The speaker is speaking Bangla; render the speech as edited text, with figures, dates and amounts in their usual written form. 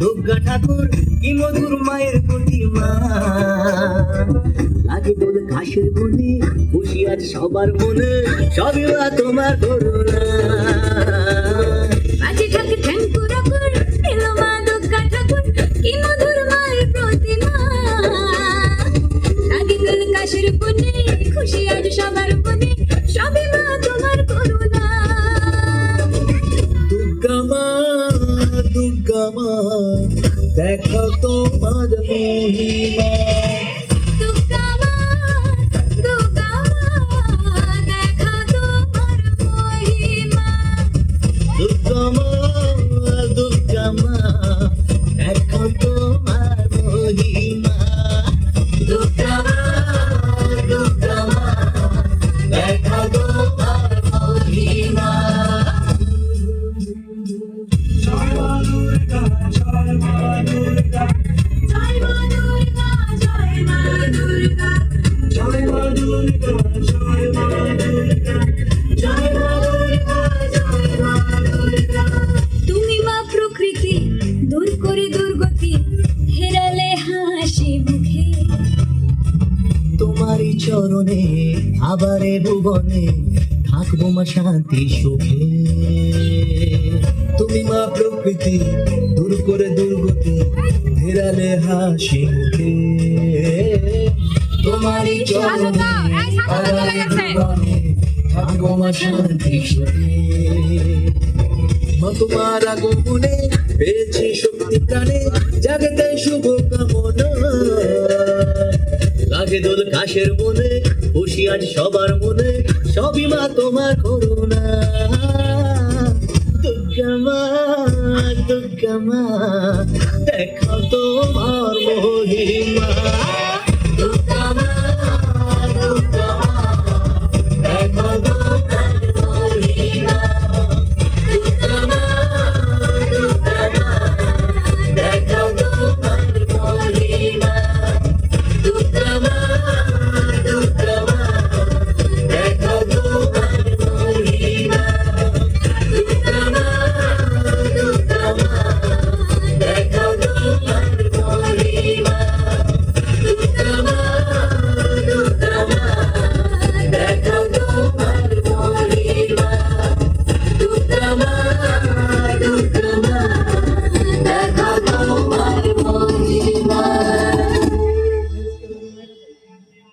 দুর্গা ঠাকুর কি মধুর মায়ের প্রতিমা। লাগে দোল ঘাসের বনে, খুশি আজ সবার মনে, সবই মা তোমার করুণা। বাজে ঢাকে ঠ্যাঙ্কুরা কর, এলো মা দুর্গা ঠাকুর কি মধুর মায়ের প্রতিমা। লাগে দোল ঘাসের বনে, খুশি আজ সবার মনে, সবই মা তোমার করুণা। দুর্গা মা, দুর্গা মা, দেখো তোমার মহিমা। দুর্গা মা, দুর্গা মা, দেখা তোমার মহিমা। দুর্গা মা, দুর্গা মা, দেখো তোমার মহিমা। দুর্গা মা, দুর্গা মা, দেখো তোমার মহিমা। জয় মা দুর্গা, জয় মা দুর্গা, জয় মা দুর্গা, জয় মা দুর্গা, জয় মা দুর্গা, জয় মা দুর্গা, জয় মা দুর্গা, জয় মা দুর্গা। তুমি মা প্রকৃতি, দূর করে দুর্গতি, হেরালে হাসি মুখে। তোমারই চরণে আবারে ভুবনে থাকবো মা শান্তি সুখে। তুমি মা প্রকৃতি, দূর করে দুর্গতি, ফেরালে হাসি মুখে। তোমারই চরণে আবারে ভুবনে থাকবো মা শান্তি সুখে। মা তোমার আগমনে পেয়েছি শক্তি প্রাণে, জাগতে শুভ কামনা। লাগে দোল ঘাসের বনে, খুশি আজ সবার মনে, সবই মা তোমার করুণা। দুর্গা মা, দুর্গা মা, দেখো তোমার মহিমা।